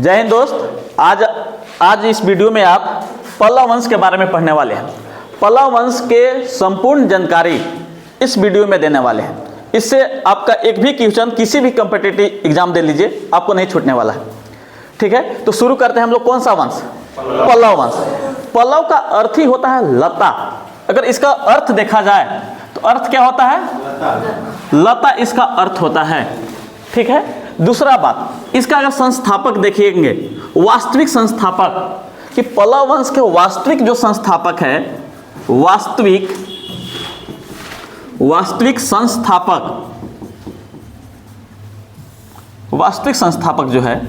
जय हिंद दोस्त। आज इस वीडियो में आप पल्लव वंश के बारे में पढ़ने वाले हैं। पल्लव वंश के संपूर्ण जानकारी इस वीडियो में देने वाले हैं। इससे आपका एक भी क्वेश्चन किसी भी कॉम्पिटिटिव एग्जाम दे लीजिए, आपको नहीं छूटने वाला है। ठीक है, तो शुरू करते हैं हम लोग। कौन सा वंश? पल्लव वंश। पल्लव का अर्थ ही होता है लता। अगर इसका अर्थ देखा जाए तो अर्थ क्या होता है? लता इसका अर्थ होता है। ठीक है, दूसरा बात, इसका अगर संस्थापक देखिएंगे, वास्तविक संस्थापक, कि पल्लव वंश के वास्तविक जो संस्थापक है, वास्तविक संस्थापक जो है,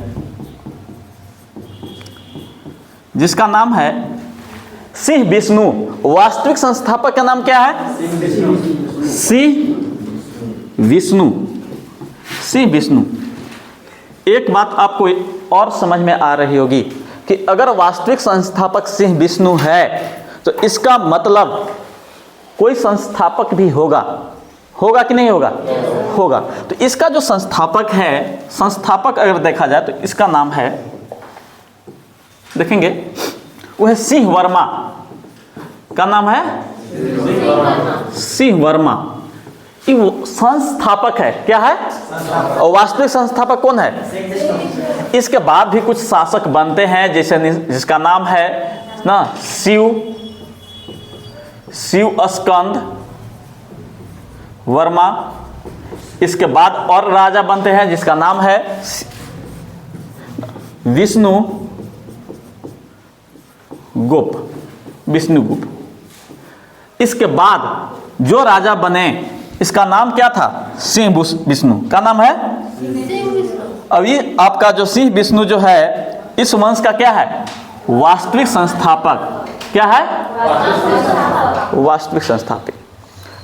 जिसका नाम है सिंह विष्णु। वास्तविक संस्थापक का नाम क्या है? सिंह विष्णु। एक बात आपको और समझ में आ रही होगी कि अगर वास्तविक संस्थापक सिंह विष्णु है तो इसका मतलब कोई संस्थापक भी होगा कि नहीं होगा? होगा। तो इसका जो संस्थापक है, संस्थापक अगर देखा जाए तो इसका नाम है, देखेंगे, वो है सिंह वर्मा। का नाम है सिंह वर्मा। ये वो संस्थापक है। क्या है? और वास्तविक संस्थापक कौन है? इसके बाद भी कुछ शासक बनते हैं, जैसे जिसका नाम है ना शिव स्कंद वर्मा। इसके बाद और राजा बनते हैं जिसका नाम है विष्णुगुप्त। इसके बाद जो राजा बने, इसका नाम क्या था? सिंह विष्णु। का नाम है? अभी आपका जो सिंह विष्णु जो है, इस वंश का क्या है? वास्तविक संस्थापक। क्या है? वास्तविक संस्थापक।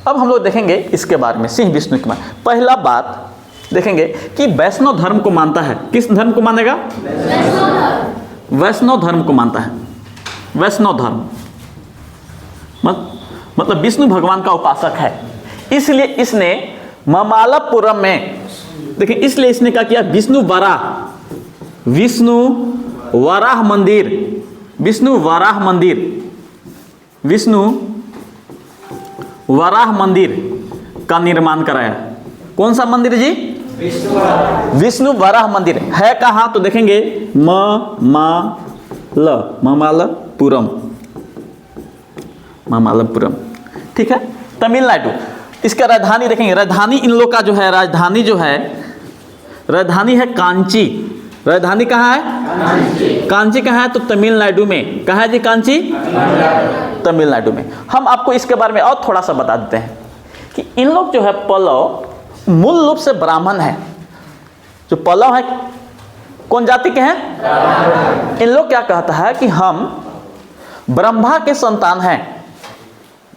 अब हम लोग देखेंगे इसके बारे में, सिंह विष्णु के बारे में। पहला बात देखेंगे कि वैष्णव धर्म को मानता है। किस धर्म को मानेगा? वैष्णव धर्म को मानता है। वैष्णव धर्म मतलब विष्णु भगवान का उपासक है। इसलिए इसने ममालपुरम में, देखिए, इसलिए इसने क्या किया? विष्णु वराह मंदिर का निर्माण कराया। कौन सा मंदिर जी? विष्णु वराह मंदिर। है कहाँ? तो देखेंगे ममालपुरम। ठीक है, तमिलनाडु। इसका राजधानी देखेंगे, राजधानी इन लोग का जो है, राजधानी है कांची। राजधानी कहाँ है? कांची कहाँ है? तो तमिलनाडु में। कहाँ है जी? कांची, तमिलनाडु में। हम आपको इसके बारे में और थोड़ा सा बता देते हैं कि इन लोग जो है, पल्लव मूल रूप से ब्राह्मण है। जो पल्लव है, कौन जाति के हैं? इन लोग क्या कहता है कि हम ब्रह्मा के संतान हैं।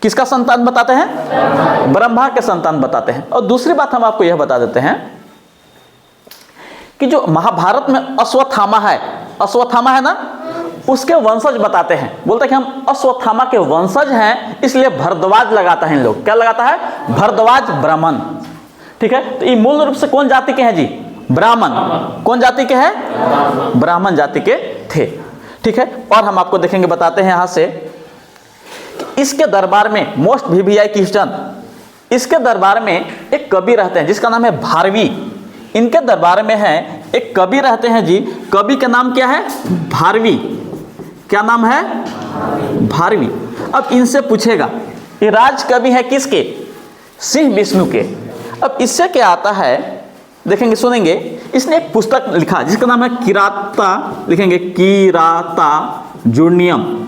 किसका संतान बताते हैं? ब्रह्मा के संतान बताते हैं। और दूसरी बात हम आपको यह बता देते हैं कि जो महाभारत में अश्वत्थामा है ना, उसके वंशज बताते हैं। बोलते हैं कि हम अश्वत्थामा के वंशज हैं, इसलिए भरद्वाज लगाता है इन लोग। क्या लगाता है? भरद्वाज ब्राह्मण। ठीक है, तो ये मूल रूप से कौन जाति के हैं जी? ब्राह्मण। कौन जाति के हैं? ब्राह्मण जाति के थे। ठीक है, और हम आपको देखेंगे, बताते हैं यहां से कि इसके दरबार में मोस्ट वीवीआई क्वेश्चन, इसके दरबार में एक कवि रहते हैं जिसका नाम है भारवी। इनके दरबार में है एक कवि रहते हैं जी। कवि का नाम क्या है? भारवी। क्या नाम है? भारवी। अब इनसे पूछेगा, ये राज कवि है किसके? सिंह विष्णु के। अब इससे क्या आता है, देखेंगे, सुनेंगे। इसने एक पुस्तक लिखा जिसका नाम है किराता, लिखेंगे किराता जूर्नियम।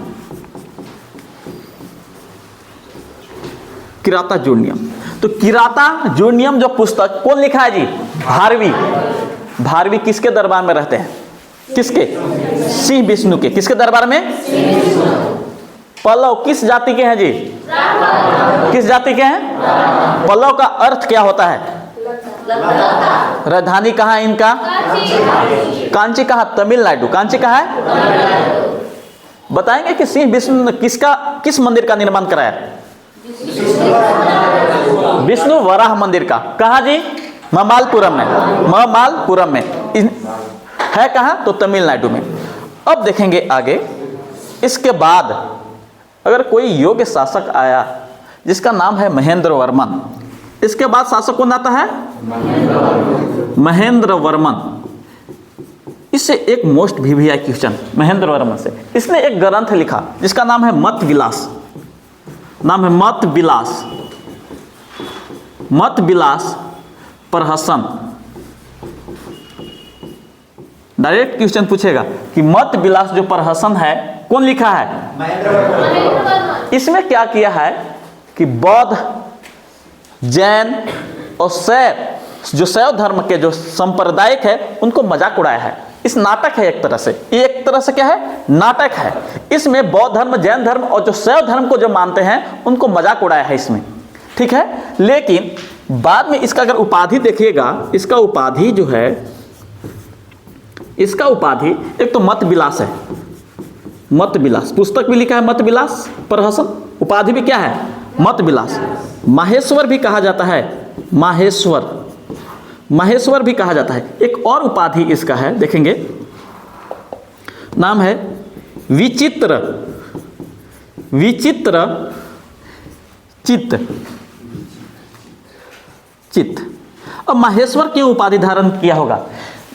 तो किराता जूर्नियम जो पुस्तक कौन लिखा है जी? भारवी किसके दरबार में रहते हैं? किसके? सिंह विष्णु के। किसके दरबार में? पल्लव किस जाति के हैं जी? किस जाति के हैं? पल्लव का अर्थ क्या होता है? राजधानी कहाँ है इनका? कांची कहाँ? तमिलनाडु। कांची कहाँ है? बताएंगे कि सिंह विष्णु ने किस मंदिर का निर्माण कराया? विष्णु वराह मंदिर का। कहाँ जी? ममालपुरम में। है कहाँ? तो तमिलनाडु में। अब देखेंगे आगे, इसके बाद अगर कोई योग्य शासक आया जिसका नाम है महेंद्र वर्मन, इसके बाद शासक कौन आता है? महेंद्र वर्मन। इससे एक most VVI question Mahendra Varman से, इसने एक ग्रंथ लिखा जिसका नाम है मत विलास। नाम है मत विलास, मत विलास प्रहसन। डायरेक्ट क्वेश्चन पूछेगा कि मत विलास जो प्रहसन है कौन लिखा है? इसमें क्या किया है कि बौद्ध, जैन और शैव, जो शैव धर्म के जो सांप्रदायिक है उनको मजाक उड़ाया है। इस नाटक है एक तरह से, ये एक तरह से क्या है? नाटक है। इसमें बौद्ध धर्म, जैन धर्म और जो शैव धर्म को जो मानते हैं उनको मजाक उड़ाया है इसमें, ठीक है। लेकिन बाद में इसका अगर उपाधि देखिएगा, इसका उपाधि जो है, इसका उपाधि एक तो मत विलास है, मत विलास, पुस्तक भी लिखा है मत विलास प्रहसन, उपाधि भी क्या है? मत विलास। माहेश्वर भी कहा जाता है, माहेश्वर, माहेश्वर भी कहा जाता है। एक और उपाधि इसका है, देखेंगे, नाम है विचित्र, विचित्र चित्त, चित्त। अब माहेश्वर क्यों उपाधि धारण किया होगा?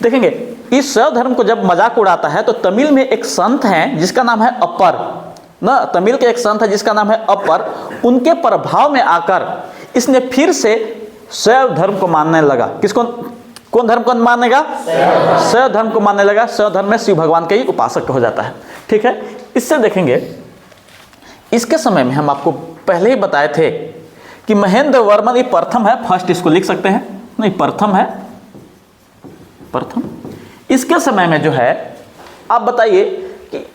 देखेंगे, इस शैव धर्म को जब मजाक उड़ाता है तो तमिल में एक संत हैं जिसका नाम है अपर, ना, तमिल के एक संत है जिसका नाम है अपर। उनके प्रभाव में आकर इसने फिर से शैव धर्म को मानने लगा। किसको? कौन धर्म को मानेगा? शैव धर्म को मानने लगा। शैव धर्म में शिव भगवान के ही उपासक हो जाता है, ठीक है। इससे देखेंगे, इसके समय में हम आपको पहले ही बताए थे कि महेंद्र वर्मन ये प्रथम है, फर्स्ट इसको लिख सकते हैं, नहीं प्रथम है, प्रथम। इसके समय में जो है, आप बताइए कि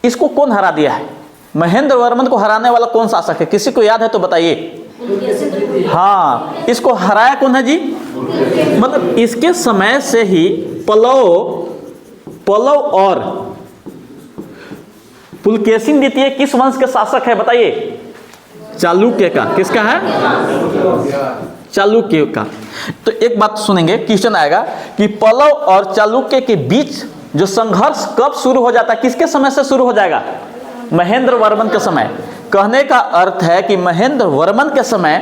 इसको कौन हरा दिया है? महेंद्र वर्मन को हराने वाला कौन शासक है? किसी को याद है तो बताइए। हाँ, इसको हराया कौन है जी? मतलब इसके समय से ही पल्लव और पुलकेशिन द्वितीय किस वंश के शासक है बताइए? चालुक्य का। किसका है? चालुक्य का। तो एक बात सुनेंगे, क्वेश्चन आएगा कि पल्लव और चालुक्य के बीच जो संघर्ष कब शुरू हो जाता है? किसके समय से शुरू हो जाएगा? महेंद्र वर्मन के समय। कहने का अर्थ है कि महेंद्र वर्मन के समय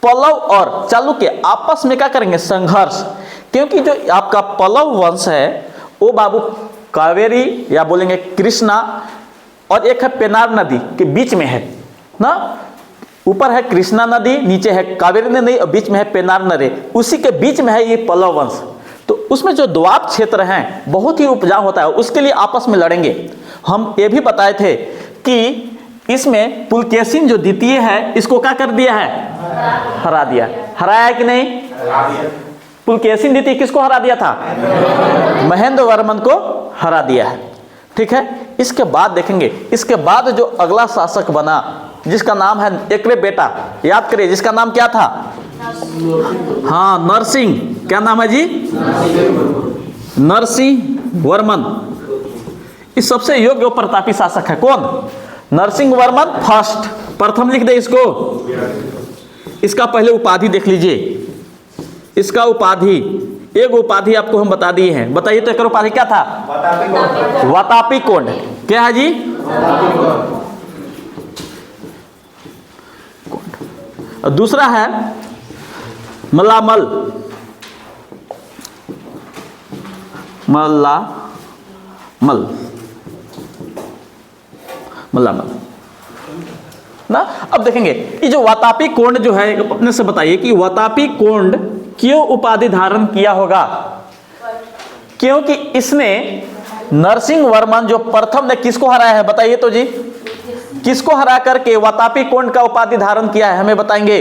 पल्लव और चालुक्य आपस में क्या करेंगे? संघर्ष। क्योंकि जो आपका पल्लव वंश है वो बाबू कावेरी या बोलेंगे कृष्णा और एक है पेनार नदी के बीच में है ना। ऊपर है कृष्णा नदी, नीचे है कावेरी नदी और बीच में है पेनार नदी। उसी के बीच में है ये पल्लव वंश। तो उसमें जो द्वाब क्षेत्र हैं बहुत ही उपजाऊ होता है, उसके लिए आपस में लड़ेंगे। हम ये भी बताए थे कि इसमें पुलकेशिन जो द्वितीय है इसको क्या कर दिया है? हरा दिया। हराया है कि नहीं? पुलकेशिन द्वितीय किसको हरा दिया था? महेंद्र वर्मन को हरा दिया है, ठीक है। इसके बाद देखेंगे, इसके बाद जो अगला शासक बना जिसका नाम है एकरे बेटा, याद करिए जिसका नाम क्या था? हाँ, नरसिंह। क्या नाम है जी? नरसिंह वर्मन। इस सबसे योग्य और प्रतापी शासक है कौन? नरसिंह वर्मन फर्स्ट, प्रथम लिख दे इसको। इसका पहले उपाधि देख लीजिए। इसका उपाधि, एक उपाधि आपको हम बता दिए हैं। बताइए तो एक उपाधि क्या था? वातापी कोंड। क्या है जी? और दूसरा है मल्लामल, मल्लामल, मल्लामल ना। अब देखेंगे ये जो वातापी कोंड जो है, अपने से बताइए कि वातापी कोंड क्यों उपाधि धारण किया होगा? क्योंकि इसने नरसिंह वर्मन जो प्रथम ने किसको हराया है बताइए तो जी? किसको हरा करके वातापी कोंड का उपाधि धारण किया है? हमें बताएंगे।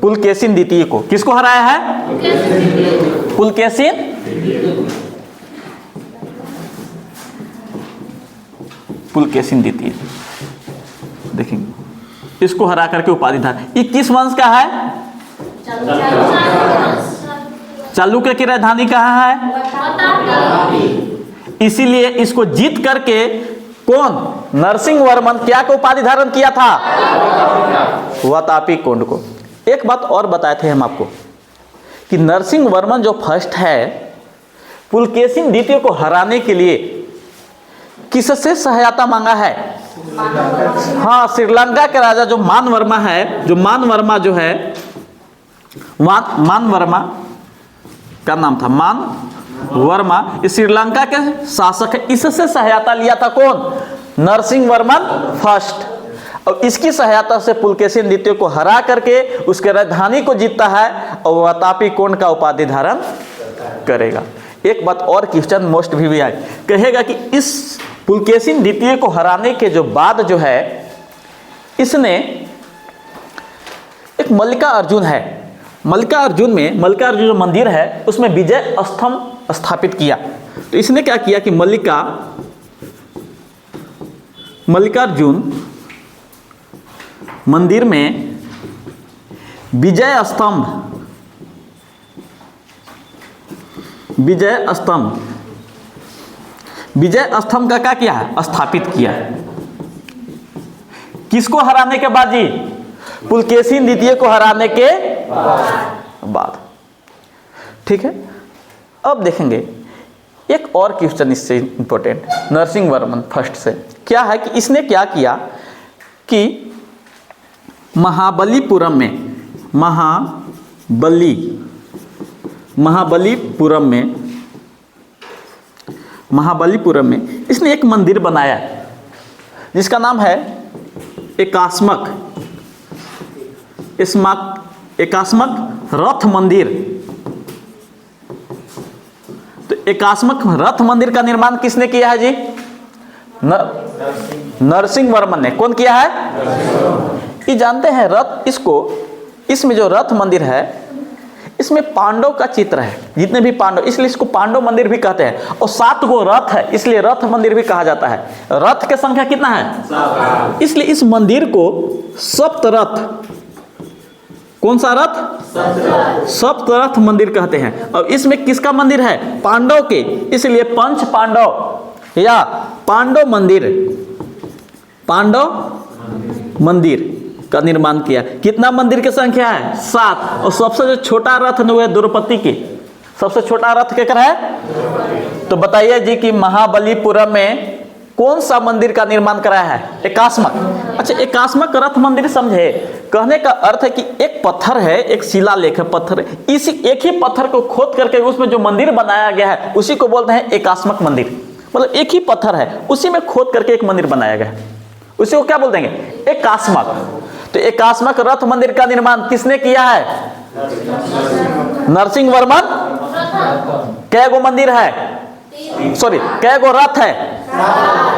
पुलकेशिन द्वितीय को। किसको हराया है? पुलकेशिन। पुलकेशिन द्वितीय देखेंगे, इसको हरा करके उपाधि धारण। ये किस वंश का है? चालुक्य की राजधानी कहाँ है? इसीलिए इसको जीत करके कौन? नरसिंह वर्मन क्या को उपाधि धारण किया था? वातापी कोंड को। एक बात और बताए थे हम आपको कि नरसिंह वर्मन जो फर्स्ट है पुलकेशिन द्वितीय को हराने के लिए किससे सहायता मांगा है? हाँ, श्रीलंका के राजा जो मानवर्मा है, मानवर्मा का नाम था, मानवर्मा, इस श्रीलंका के शासक है। इससे सहायता लिया था कौन? नरसिंह वर्मन फर्स्ट। और इसकी सहायता से पुलकेशिन द्वितीय को हरा करके उसके राजधानी को जीतता है और वह वातापी कोण का उपाधि धारण करेगा। एक बात और क्वेश्चन मोस्ट भी आए, कहेगा कि इस पुलकेशिन द्वितीय को हराने के जो बाद जो है, इसने एक मल्लिका अर्जुन है, मल्लिका अर्जुन जो मंदिर है उसमें विजय स्तंभ स्थापित किया। तो इसने क्या किया कि मल्लिकार्जुन मंदिर में विजय स्तंभ का क्या किया है? स्थापित किया। किसको हराने के बाद जी? पुलकेशिन द्वितीय को हराने के बाद। ठीक है, अब देखेंगे एक और क्वेश्चन इससे इंपॉर्टेंट, नरसिंह वर्मन फर्स्ट से क्या है कि इसने क्या किया कि महाबलीपुरम में इसने एक मंदिर बनाया जिसका नाम है एकास्मक रथ मंदिर। तो एकास्मक रथ मंदिर का निर्माण किसने किया है जी? नरसिंह वर्मन ने। कौन किया है? ये जानते हैं रथ, इसमें जो रथ मंदिर है इसमें पांडव का चित्र है, जितने भी पांडव, इसलिए इसको पांडव मंदिर भी कहते हैं। और 7 गो रथ है इसलिए रथ मंदिर भी कहा जाता है। रथ की संख्या कितना है? इसलिए इस मंदिर को सप्तरथ, कौन सा रथ? सप्तरथ मंदिर कहते हैं। और इसमें किसका मंदिर है? पांडव के, इसलिए पंच पांडव या पांडव मंदिर का निर्माण किया। कितना मंदिर की संख्या है? 7। और सबसे जो छोटा रथ है वह द्रौपदी के, सबसे छोटा रथ केकर है? तो बताइए जी कि महाबलीपुरम में कौन सा मंदिर का निर्माण कराया है? एकास्मक। अच्छा, एकास्मक रथ मंदिर समझे, कहने का अर्थ है कि एक पत्थर है, एक शिलालेख है, पत्थर है, इसी एक ही पत्थर को खोद करके उसमें जो मंदिर बनाया गया है उसी को बोलते हैं एकास्मक मंदिर। मतलब एक ही पत्थर है, उसी में खोद करके एक मंदिर बनाया गया है, उसी को क्या बोल देंगे? एकास्मक। तो एकास्मक रथ मंदिर का निर्माण किसने किया है? नरसिंह वर्मन। कै गो मंदिर है? सॉरी, कै गो रथ है?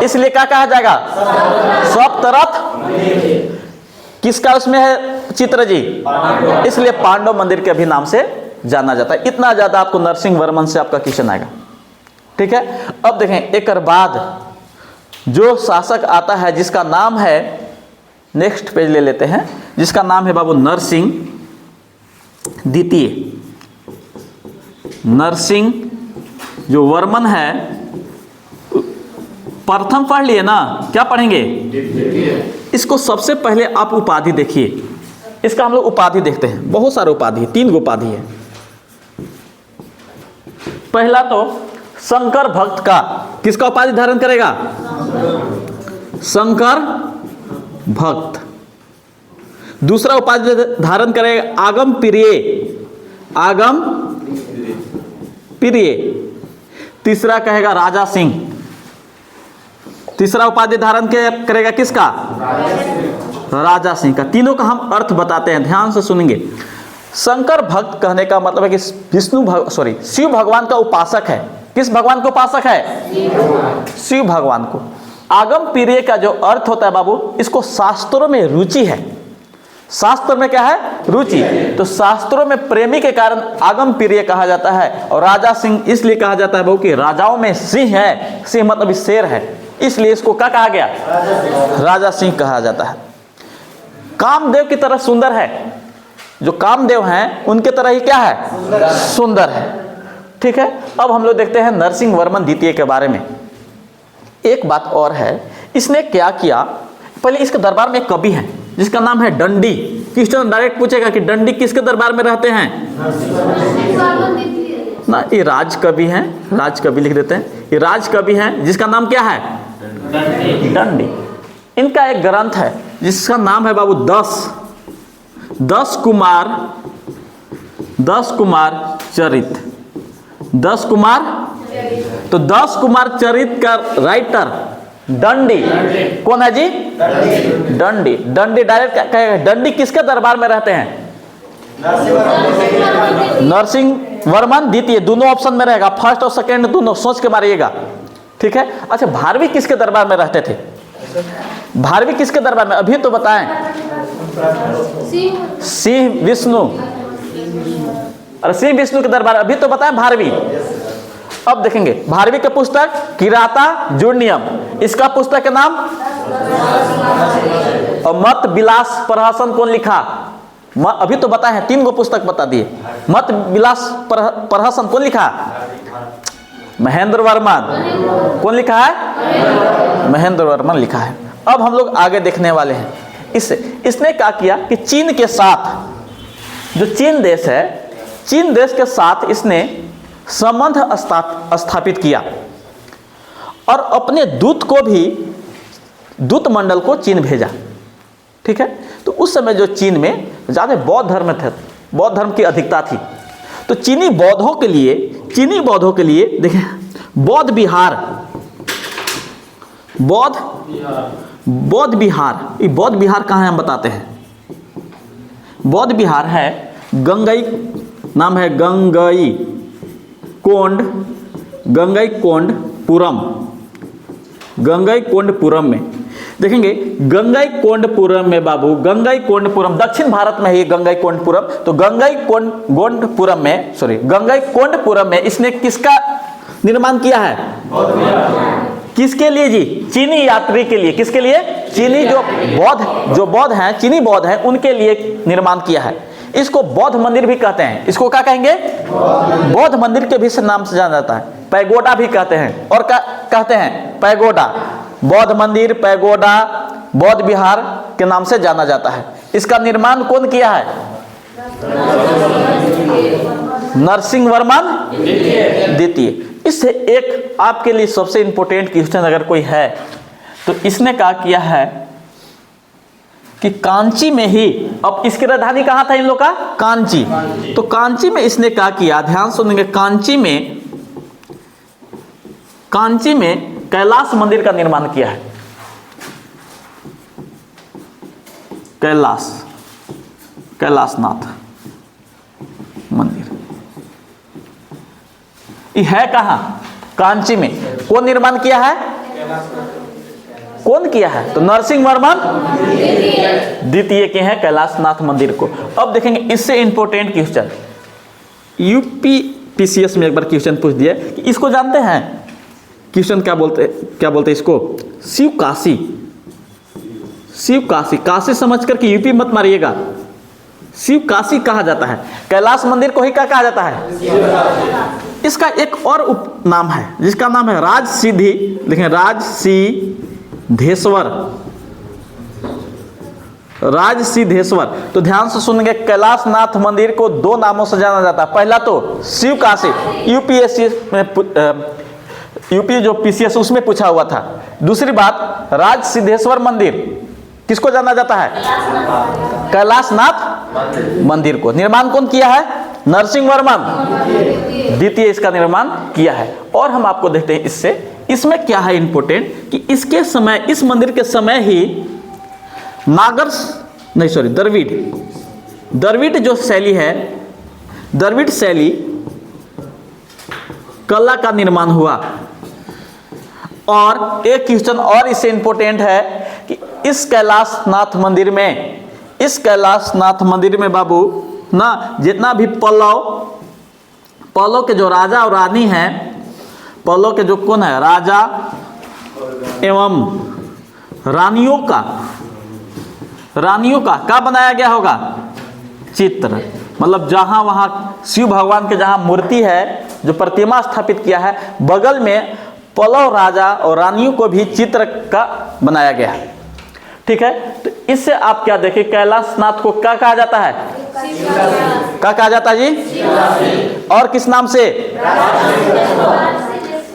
इसलिए क्या कहा जाएगा? सप्तरथ। किसका उसमें है चित्र जी? इसलिए पांडव मंदिर के भी नाम से जाना जाता है। इतना ज्यादा आपको नरसिंह वर्मन से आपका क्वेश्चन आएगा। ठीक है, अब देखें एक बाद जो शासक आता है जिसका नाम है, नेक्स्ट पेज ले लेते हैं, जिसका नाम है बाबू नरसिंह द्वितीय। नरसिंह जो वर्मन है, प्रथम पढ़ लिए ना, क्या पढ़ेंगे? इसको सबसे पहले आप उपाधि देखिए। इसका हम लोग उपाधि देखते हैं, बहुत सारे उपाधि है, 3 गो उपाधि है। पहला तो शंकर भक्त का, किसका उपाधि धारण करेगा? शंकर भक्त। दूसरा उपाधि धारण करेगा आगम प्रिय। तीसरा कहेगा राजा सिंह। तीसरा उपाधि धारण करेगा किसका? राजा सिंह का। तीनों का हम अर्थ बताते हैं, ध्यान से सुनेंगे। शंकर भक्त कहने का मतलब है कि शिव भगवान का उपासक है। किस भगवान को उपासक है? शिव भगवान को। आगम प्रिय का जो अर्थ होता है बाबू, इसको शास्त्रों में रुचि है। शास्त्र में क्या है? रुचि। तो शास्त्रों में प्रेमी के कारण आगम प्रिय कहा जाता है। और राजा सिंह इसलिए कहा जाता है बाबू कि राजाओं में सिंह है, सिंह मतलब शेर है, इसलिए इसको क्या कहा गया? राजा सिंह कहा जाता है। कामदेव की तरह सुंदर है, जो कामदेव हैं उनके तरह ही क्या है? सुंदर है। ठीक है, अब हम लोग देखते हैं नरसिंह वर्मन द्वितीय के बारे में। एक बात और है, इसने क्या किया, पहले इसके दरबार में एक कवि है जिसका नाम है दंडी। क्वेश्चन डायरेक्ट पूछेगा कि दंडी किसके दरबार में रहते हैं? ना, ये राज कवि हैं, राज कवि लिख देते हैं। ये राज कवि हैं जिसका नाम क्या है? दंडी। इनका एक ग्रंथ है जिसका नाम है बाबू दस कुमार चरित। 10 कुमार, तो 10 कुमार चरित का राइटर दंडी कौन है जी? दंडी। दंडी डायरेक्ट कहेगा, दंडी किसके दरबार में रहते हैं? नरसिंह वर्मन द्वितीय, दोनों ऑप्शन में रहेगा, फर्स्ट और सेकंड दोनों, सोच के मारिएगा, ठीक है। अच्छा, भारवी किसके दरबार में रहते थे? भारवी किसके दरबार में, अभी तो बताएं। सिंह विष्णु, अरे सिंह विष्णु के दरबार, अभी तो बताएं भारवी। अब देखेंगे भारवी के पुस्तक किराता जूर्नियम, इसका पुस्तक के नाम, और मत विलास प्रहसन कौन लिखा? अभी तो बताए हैं, 3 गो पुस्तक बता दिए। मत विलास प्रहसन कौन लिखा? महेंद्र वर्मन। कौन लिखा है? महेंद्र वर्मन लिखा है। अब हम लोग आगे देखने वाले हैं। इसने क्या किया कि चीन के साथ, जो चीन देश है, चीन देश के साथ इसने संबंध स्थापित किया और अपने दूत को भी, दूत मंडल को चीन भेजा, ठीक है। तो उस समय जो चीन में ज़्यादा बौद्ध धर्म थे, बौद्ध धर्म की अधिकता थी, तो चीनी बौद्धों के लिए देखें, बौद्ध विहार, बौद्ध विहार कहाँ है हम बताते हैं। बौद्ध विहार है गंगई, नाम है गंगईकोंडपुरम में। देखेंगे गंगईकोंडपुरम में बाबू, गंगईकोंडपुरम दक्षिण भारत में है ये गंगईकोंडपुरम। तो गंगईकोंडपुरम में इसने किसका निर्माण किया है? किसके लिए जी? चीनी यात्री के लिए। किसके लिए? चीनी जो बौद्ध हैं, चीनी बौद्ध हैं, उनके लिए निर्माण किया है। इसको बौद्ध मंदिर भी कहते हैं। इसको क्या कहेंगे? बौद्ध मंदिर के भी नाम से जाना जाता है। पैगोडा भी कहते हैं, और कहते हैं पैगोडा, बौद्ध मंदिर, पैगोडा, बौद्ध विहार के नाम से जाना जाता है। इसका निर्माण कौन किया है? नरसिंह वर्मन द्वितीय। इससे एक आपके लिए सबसे इंपॉर्टेंट क्वेश्चन अगर कोई है तो इसने क्या किया है कि कांची में ही, अब इसकी राजधानी कहाँ था इन लोग का? कांची। तो कांची में इसने क्या किया, ध्यान सुनेंगे, कांची में कैलाश मंदिर का निर्माण किया है। कैलाशनाथ मंदिर ये है कहाँ? कांची में। कौन निर्माण किया है? कौन किया है? तो नरसिंह वर्मन द्वितीय के हैं कैलाशनाथ मंदिर को। अब देखेंगे इससे इंपॉर्टेंट क्वेश्चन, यूपीपीसीएस में एक बार क्वेश्चन पूछ दिया कि इसको जानते हैं? क्वेश्चन क्या बोलते इसको? शिव काशी। काशी समझ करके यूपी मत मारिएगा, शिव काशी कहा जाता है। कैलाश मंदिर को ही क्या कहा जाता है? इसका एक और उपनाम है जिसका नाम है राजसिद्धि। लिखें राजसिद्धेश्वर। तो ध्यान से सुनेंगे, कैलाशनाथ मंदिर को 2 नामों से जाना जाता है। पहला तो शिव काशी, यूपीएससी में यूपी जो पीसीएस उसमें पूछा हुआ था। दूसरी बात, राजसिद्धेश्वर मंदिर किसको जाना जाता है? कैलाशनाथ मंदिर को। निर्माण कौन किया है? नरसिंह वर्मन द्वितीय इसका निर्माण किया है। और हम आपको देखते हैं इसमें क्या है इंपॉर्टेंट कि इसके समय, इस मंदिर के समय ही द्रविड़ जो शैली है, द्रविड़ शैली कला का निर्माण हुआ। और एक क्वेश्चन और इससे इंपॉर्टेंट है कि इस कैलाशनाथ मंदिर में बाबू ना, जितना भी पल्लव के जो राजा और रानी हैं, पल्लव के जो कौन है? राजा एवं रानियों का क्या बनाया गया होगा? चित्र। मतलब जहां वहां शिव भगवान के जहां मूर्ति है, जो प्रतिमा स्थापित किया है, बगल में पल्लव राजा और रानियों को भी चित्र का बनाया गया है। ठीक है, तो इससे आप क्या देखें, कैलाशनाथ को क्या कहा जाता है, क्या कहा जाता है जी, और किस नाम से,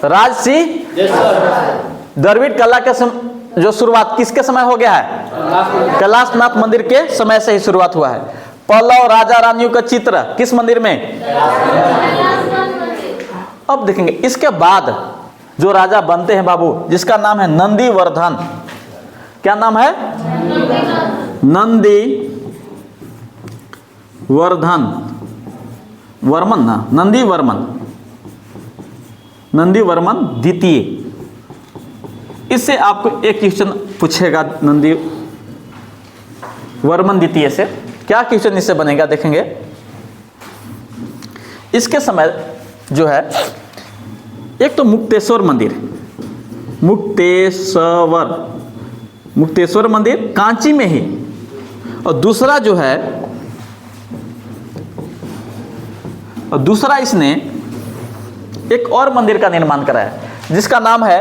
राजसी द्रविड़ कला के जो शुरुआत किसके समय हो गया है, कैलाशनाथ मंदिर के समय से ही शुरुआत हुआ है। पल्लव राजा रानियों का चित्र किस मंदिर में, अब देखेंगे इसके बाद जो राजा बनते हैं बाबू, जिसका नाम है नंदीवर्धन। क्या नाम है, नंदी वर्धन, वर्मन ना, नंदीवर्मन, नंदीवर्मन द्वितीय। इससे आपको एक क्वेश्चन पूछेगा नंदी वर्मन द्वितीय से, क्या क्वेश्चन इससे बनेगा देखेंगे। इसके समय जो है एक तो मुक्तेश्वर मंदिर, मुक्तेश्वर मंदिर कांची में ही, और दूसरा जो है, और दूसरा इसने एक और मंदिर का निर्माण कराया जिसका नाम है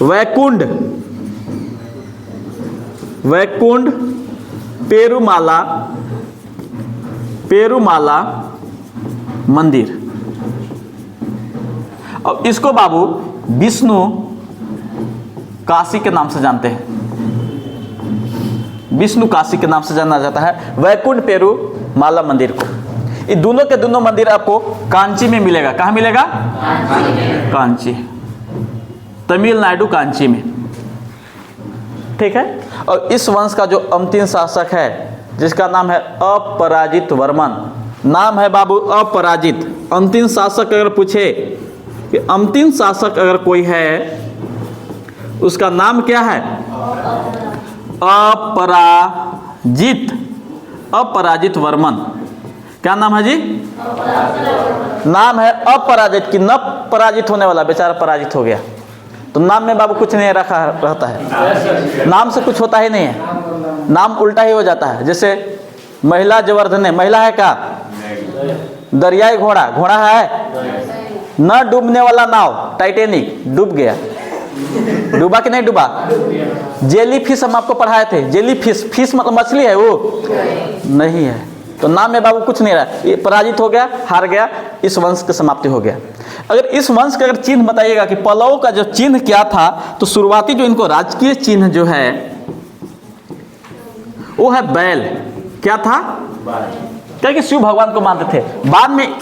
वैकुंठ पेरुमाला मंदिर। अब इसको बाबू विष्णु काशी के नाम से जानते हैं, विष्णु काशी के नाम से जाना जाता है वैकुंठ पेरुमाला मंदिर को। ये दोनों के दोनों मंदिर आपको कांची में मिलेगा। कहाँ मिलेगा, कांची, तमिलनाडु कांची में, ठीक है। और इस वंश का जो अंतिम शासक है जिसका नाम है अपराजित वर्मन, नाम है बाबू अपराजित। अंतिम शासक अगर पूछे कि अंतिम शासक अगर कोई है उसका नाम क्या है, अपराजित वर्मन। क्या नाम है जी, नाम है अपराजित की, न पराजित होने वाला, बेचारा पराजित हो गया। तो नाम में बाबू कुछ नहीं रखा रहता है, नाम से कुछ होता ही नहीं है, नाम उल्टा ही हो जाता है। जैसे महिला जवर्धने, महिला है क्या, दरियाई घोड़ा, घोड़ा है, न डूबने वाला नाव टाइटैनिक, डूब गया, डूबा कि नहीं डूबा। जेली फिश हम आपको पढ़ाए थे, जेली फिश, फिश मतलब मछली है, वो नहीं है। तो नाम में बाबू कुछ नहीं रहा, ये पराजित हो गया, हार गया, इस वंश की समाप्ति हो गया। अगर इस वंश का अगर चिन्ह बताइएगा कि पल्लव का जो चिन्ह क्या था, तो शुरुआती जो इनको राजकीय चिन्ह जो है वो है बैल। क्या था, क्योंकि शिव भगवान को मानते थे, बाद में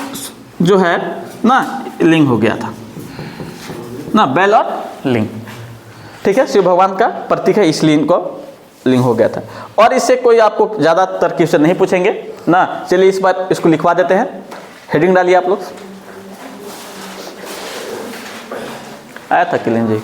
जो है ना लिंग हो गया था ना, बैल और लिंग, ठीक है, शिव भगवान का प्रतीक है इसलिए इनको लिंग हो गया था। और इससे कोई आपको ज़्यादातर क्वेश्चन नहीं पूछेंगे ना। चलिए इस बार इसको लिखवा देते हैं, हेडिंग डालिए आप लोग। आया था किलिंग जी।